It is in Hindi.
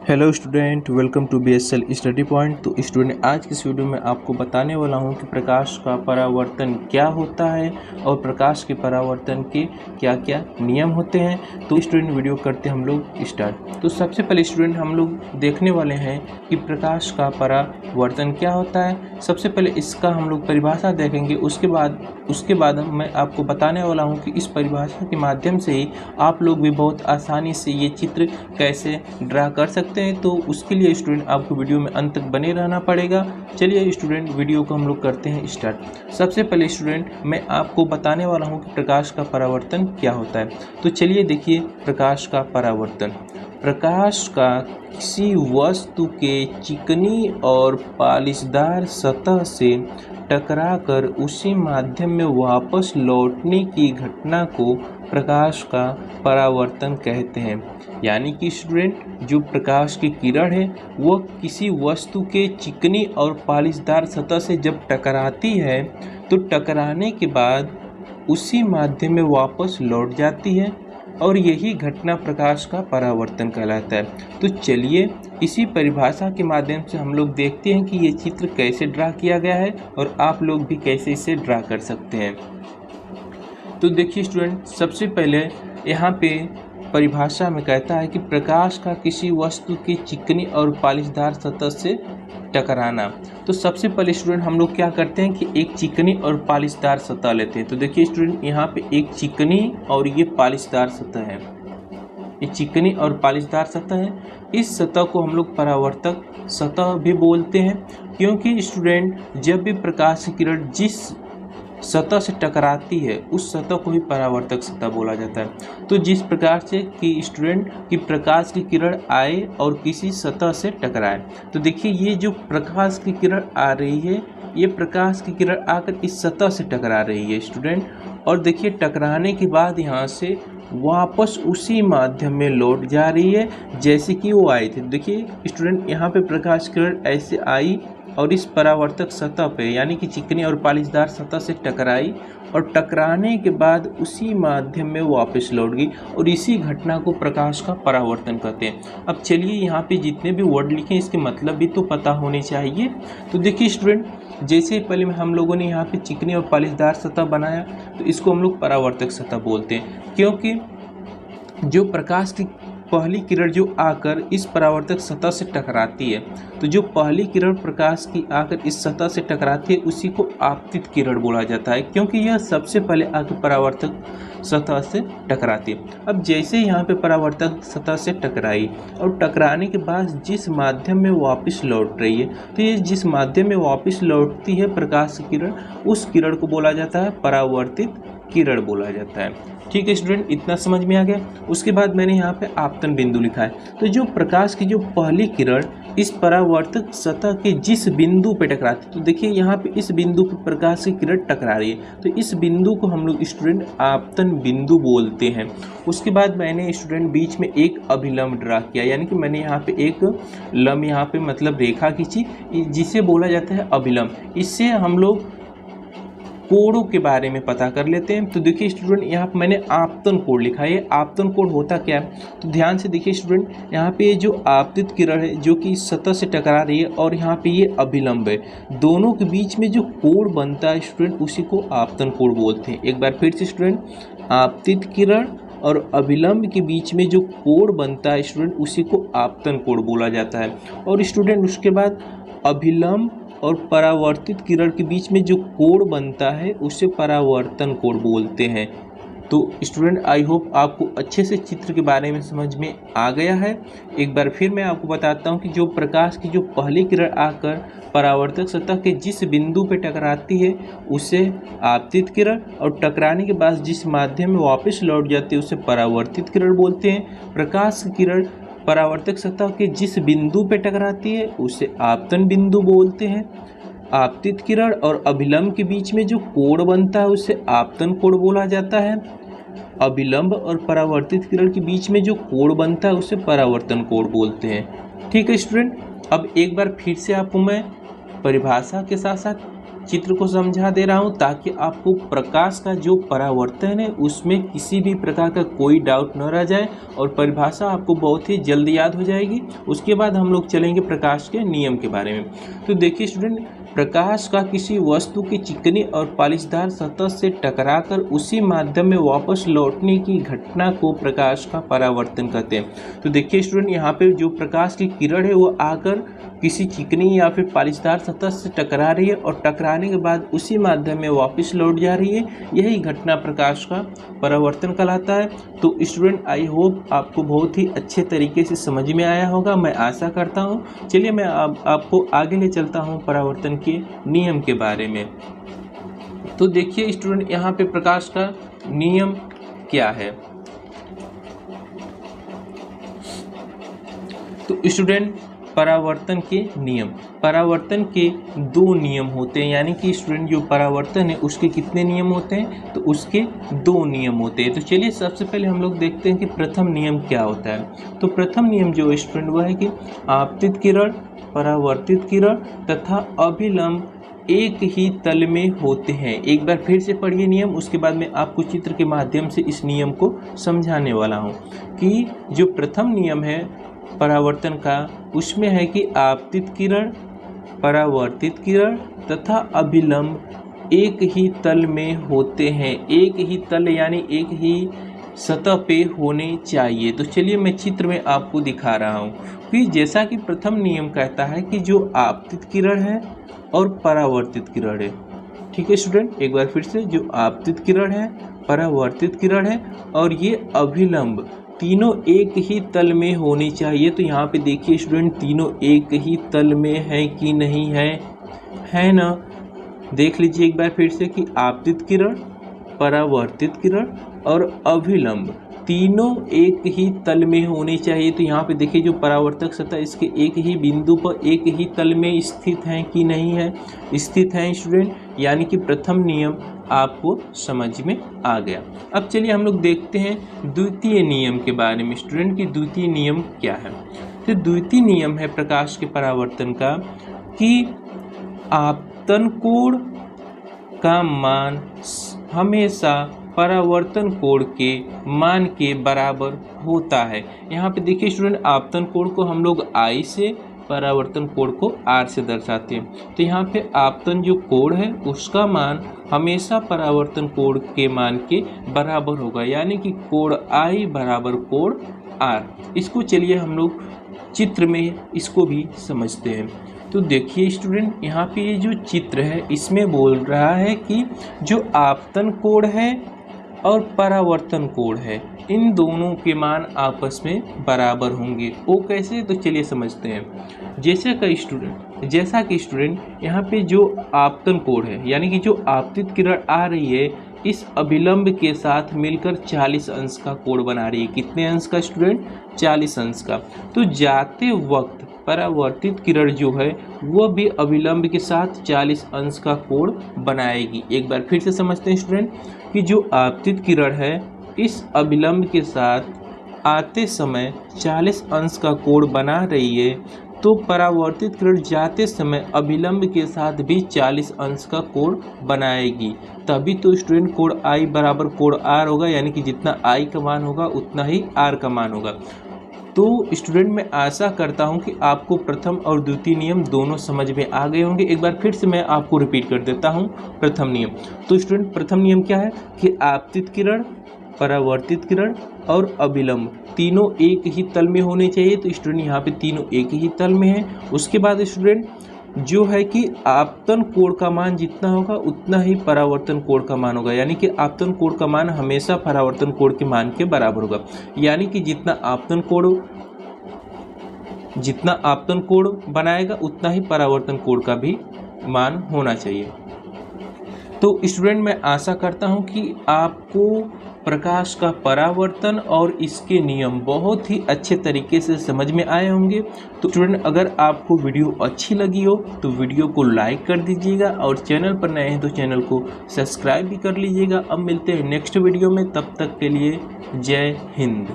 Hello student, welcome to BSL study point. तो स्टूडेंट, आज की इस वीडियो में आपको बताने वाला हूं कि प्रकाश का परावर्तन क्या होता है और प्रकाश के परावर्तन के क्या क्या नियम होते हैं। तो स्टूडेंट, वीडियो करते हम लोग स्टार्ट। तो सबसे पहले स्टूडेंट, हम लोग देखने वाले हैं कि प्रकाश का परावर्तन क्या होता है। सबसे पहले इसका हम लोग परिभाषा देखेंगे, उसके बाद मैं आपको बताने वाला हूँ कि इस परिभाषा के माध्यम से ही आप लोग भी बहुत आसानी से ये चित्र कैसे ड्रा कर सकते हैं। तो उसके लिए स्टूडेंट आपको वीडियो में अंत तक बने रहना पड़ेगा। चलिए स्टूडेंट, वीडियो को हम लोग करते हैं स्टार्ट। सबसे पहले स्टूडेंट, मैं आपको बताने वाला हूं कि प्रकाश का परावर्तन क्या होता है। तो चलिए देखिए, प्रकाश का परावर्तन। प्रकाश का किसी वस्तु के चिकनी और पालिशदार सतह से टकराकर उसी माध्यम में वापस लौटने की घटना को प्रकाश का परावर्तन कहते हैं। यानी कि स्टूडेंट, जो प्रकाश की किरण है वो किसी वस्तु के चिकनी और पालिशदार सतह से जब टकराती है तो टकराने के बाद उसी माध्यम में वापस लौट जाती है और यही घटना प्रकाश का परावर्तन कहलाता है। तो चलिए इसी परिभाषा के माध्यम से हम लोग देखते हैं कि ये चित्र कैसे ड्रा किया गया है और आप लोग भी कैसे इसे ड्रा कर सकते हैं। तो देखिए स्टूडेंट, सबसे पहले यहाँ पे परिभाषा में कहता है कि प्रकाश का किसी वस्तु की चिकनी और पालिशदार सतह से टकराना। तो सबसे पहले स्टूडेंट, हम लोग क्या करते हैं कि एक चिकनी और पालिशदार सतह लेते हैं। तो देखिए स्टूडेंट, यहाँ पे एक चिकनी और ये पालिशदार सतह है। ये चिकनी और पालिशदार सतह है। इस सतह को हम लोग परावर्तक सतह भी बोलते हैं, क्योंकि स्टूडेंट जब भी प्रकाश की किरण जिस सतह से टकराती है उस सतह को ही परावर्तक सतह बोला जाता है। तो जिस प्रकार से कि स्टूडेंट की प्रकाश की किरण आए और किसी सतह से टकराए। तो देखिए, ये जो प्रकाश की किरण आ रही है, ये प्रकाश की किरण आकर इस सतह से टकरा रही है स्टूडेंट। और देखिए, टकराने के बाद यहाँ से वापस उसी माध्यम में लौट जा रही है जैसे कि वो आई थी। देखिए स्टूडेंट, यहाँ पे प्रकाश किरण ऐसे आई और इस परावर्तक सतह पे यानी कि चिकनी और पालिशदार सतह से टकराई और टकराने के बाद उसी माध्यम में वापस लौट गई और इसी घटना को प्रकाश का परावर्तन कहते हैं। अब चलिए, यहाँ पे जितने भी वर्ड लिखे हैं इसके मतलब भी तो पता होने चाहिए। तो देखिए स्टूडेंट, जैसे पहले हम लोगों ने यहाँ पे चिकनी और पालिशदार सतह बनाया तो इसको हम लोग परावर्तक सतह बोलते हैं, क्योंकि जो प्रकाश की पहली किरण जो आकर इस परावर्तक सतह से टकराती है, तो जो पहली किरण प्रकाश की आकर इस सतह से टकराती है उसी को आपतित किरण बोला जाता है, क्योंकि यह सबसे पहले आकर परावर्तक सतह से टकराती है। अब जैसे यहाँ पे परावर्तक सतह से टकराई और टकराने के बाद जिस माध्यम में वापस लौट रही है, तो ये जिस माध्यम में वापस लौटती है प्रकाश की किरण, उस किरण को बोला जाता है परावर्तित किरण बोला जाता है। ठीक है स्टूडेंट, इतना समझ में आ गया। उसके बाद मैंने यहाँ पे आपतन बिंदु लिखा है। तो जो प्रकाश की जो पहली किरण इस परावर्तक सतह के जिस बिंदु पे टकराती है, तो देखिए यहाँ पे इस बिंदु पे प्रकाश की किरण टकरा रही है, तो इस बिंदु को हम लोग स्टूडेंट आपतन बिंदु बोलते हैं। उसके बाद मैंने स्टूडेंट बीच में एक अभिलंब ड्रा किया, यानी कि मैंने यहाँ पे एक लंब यहाँ पे मतलब रेखा खींची, जिसे बोला जाता है अभिलंब। इससे हम लोग कोणों के बारे में पता कर लेते हैं। तो देखिए स्टूडेंट, यहाँ पे मैंने आपतन कोण लिखा है। ये आपतन कोण होता क्या है, तो ध्यान से देखिए स्टूडेंट, यहाँ पे जो आपतित किरण है जो कि सतह से टकरा रही है और यहाँ पे ये अभिलंब है, दोनों के बीच में जो कोण बनता है स्टूडेंट उसी को आपतन कोण बोलते हैं। एक बार फिर से स्टूडेंट, आपतित किरण और अभिलंब के बीच में जो कोण बनता है स्टूडेंट उसी को आपतन कोण बोला जाता है। और स्टूडेंट उसके बाद अभिलंब और परावर्तित किरण के बीच में जो कोण बनता है उसे परावर्तन कोण बोलते हैं। तो स्टूडेंट, आई होप आपको अच्छे से चित्र के बारे में समझ में आ गया है। एक बार फिर मैं आपको बताता हूं कि जो प्रकाश की जो पहली किरण आकर परावर्तक सतह के जिस बिंदु पे टकराती है उसे आपतित किरण, और टकराने के बाद जिस माध्यम में वापस लौट जाती है उसे परावर्तित किरण बोलते हैं। प्रकाश की किरण परावर्तक सतह के जिस बिंदु पे टकराती है उसे आपतन बिंदु बोलते हैं। आपतित किरण और अभिलंब के बीच में जो कोण बनता है उसे आपतन कोण बोला जाता है। अभिलंब और परावर्तित किरण के बीच में जो कोण बनता है उसे परावर्तन कोण बोलते हैं। ठीक है स्टूडेंट, अब एक बार फिर से आपको मैं परिभाषा के साथ साथ चित्र को समझा दे रहा हूँ ताकि आपको प्रकाश का जो परावर्तन है उसमें किसी भी प्रकार का कोई डाउट न रह जाए और परिभाषा आपको बहुत ही जल्दी याद हो जाएगी। उसके बाद हम लोग चलेंगे प्रकाश के नियम के बारे में। तो देखिए स्टूडेंट, प्रकाश का किसी वस्तु की चिकनी और पॉलिशदार सतह से टकराकर उसी माध्यम में वापस लौटने की घटना को प्रकाश का परावर्तन कहते हैं। तो देखिए स्टूडेंट, यहाँ पे जो प्रकाश की किरण है वो आकर किसी चिकनी या फिर पॉलिशदार सतह से टकरा रही है और टकराने के बाद उसी माध्यम में वापस लौट जा रही है, यही घटना प्रकाश का परावर्तन कहलाता है। तो स्टूडेंट, आई होप आपको बहुत ही अच्छे तरीके से समझ में आया होगा, मैं आशा करता हूँ। चलिए मैं आपको आगे ले चलता हूँ परावर्तन के नियम के बारे में। तो देखिए स्टूडेंट, यहाँ पे प्रकाश का नियम क्या है। तो स्टूडेंट, परावर्तन के नियम, परावर्तन के दो नियम होते हैं, यानी कि स्टूडेंट जो परावर्तन है उसके कितने नियम होते हैं, तो उसके दो नियम होते हैं। तो चलिए सबसे पहले हम लोग देखते हैं कि प्रथम नियम क्या होता है। तो प्रथम नियम जो स्टूडेंट वो है कि आपतित किरण, परावर्तित किरण तथा अभिलंब एक ही तल में होते हैं। एक बार फिर से पढ़िए नियम, उसके बाद मैं आपको चित्र के माध्यम से इस नियम को समझाने वाला हूँ कि जो प्रथम नियम है परावर्तन का, उसमें है कि आपतित किरण, परावर्तित किरण तथा अभिलंब एक ही तल में होते हैं। एक ही तल यानी एक ही सतह पे होने चाहिए। तो चलिए मैं चित्र में आपको दिखा रहा हूँ कि जैसा कि प्रथम नियम कहता है कि जो आपतित किरण है और परावर्तित किरण है, ठीक है स्टूडेंट, एक बार फिर से, जो आपतित किरण है, परावर्तित किरण है और ये अभिलंब, तीनों एक ही तल में होनी चाहिए। तो यहाँ पे देखिए स्टूडेंट, तीनों एक ही तल में है कि नहीं है ना। देख लीजिए एक बार फिर से कि आपतित किरण, परावर्तित किरण और अभिलंब तीनों एक ही तल में होनी चाहिए। तो यहाँ पे देखिए जो परावर्तक सतह इसके एक ही बिंदु पर एक ही तल में स्थित है कि नहीं है, स्थित है स्टूडेंट, यानी कि प्रथम नियम आपको समझ में आ गया। अब चलिए हम लोग देखते हैं द्वितीय नियम के बारे में स्टूडेंट की द्वितीय नियम क्या है। तो द्वितीय नियम है प्रकाश के परावर्तन का कि आपतन कोण का मान हमेशा परावर्तन कोण के मान के बराबर होता है। यहाँ पे देखिए स्टूडेंट, आपतन कोण को हम लोग I से, परावर्तन कोण को R से दर्शाते हैं। तो यहाँ पे आपतन जो कोण है उसका मान हमेशा परावर्तन कोण के मान के बराबर होगा, यानी कि कोण I बराबर कोण R। इसको चलिए हम लोग चित्र में इसको भी समझते हैं। तो देखिए स्टूडेंट, यहाँ पे ये जो चित्र है इसमें बोल रहा है कि जो आपतन कोण है और परावर्तन कोण है, इन दोनों के मान आपस में बराबर होंगे। वो कैसे, तो चलिए समझते हैं। जैसा कि स्टूडेंट यहाँ पे जो आपतन कोण है, यानी कि जो आपतित किरण आ रही है, इस अभिलंब के साथ मिलकर 40 अंश का कोण बना रही है। कितने अंश का स्टूडेंट, 40 अंश का। तो जाते वक्त परावर्तित किरण जो है वह भी अभिलंब के साथ 40 अंश का कोण बनाएगी। एक बार फिर से समझते हैं स्टूडेंट कि जो आपतित किरण है इस अभिलंब के साथ आते समय 40 अंश का कोण बना रही है, तो परावर्तित किरण जाते समय अभिलंब के साथ भी 40 अंश का कोण बनाएगी। तभी तो स्टूडेंट कोण I बराबर कोण R होगा, यानी कि जितना I का मान होगा उतना ही R का मान होगा। तो स्टूडेंट मैं आशा करता हूं कि आपको प्रथम और द्वितीय नियम दोनों समझ में आ गए होंगे। एक बार फिर से मैं आपको रिपीट कर देता हूं प्रथम नियम। तो स्टूडेंट प्रथम नियम क्या है कि आपतित किरण, परावर्तित किरण और अभिलंब तीनों एक ही तल में होने चाहिए। तो स्टूडेंट यहाँ पे तीनों एक ही तल में है। उसके बाद स्टूडेंट जो है कि आपतन कोण का मान जितना होगा उतना ही परावर्तन कोण का मान होगा, यानी कि आपतन कोण का मान हमेशा परावर्तन कोण के मान के बराबर होगा, यानी कि जितना आपतन कोण बनाएगा उतना ही परावर्तन कोण का भी मान होना चाहिए। तो स्टूडेंट मैं आशा करता हूं कि आपको प्रकाश का परावर्तन और इसके नियम बहुत ही अच्छे तरीके से समझ में आए होंगे। तो स्टूडेंट अगर आपको वीडियो अच्छी लगी हो तो वीडियो को लाइक कर दीजिएगा और चैनल पर नए हैं तो चैनल को सब्सक्राइब भी कर लीजिएगा। अब मिलते हैं नेक्स्ट वीडियो में, तब तक के लिए जय हिंद।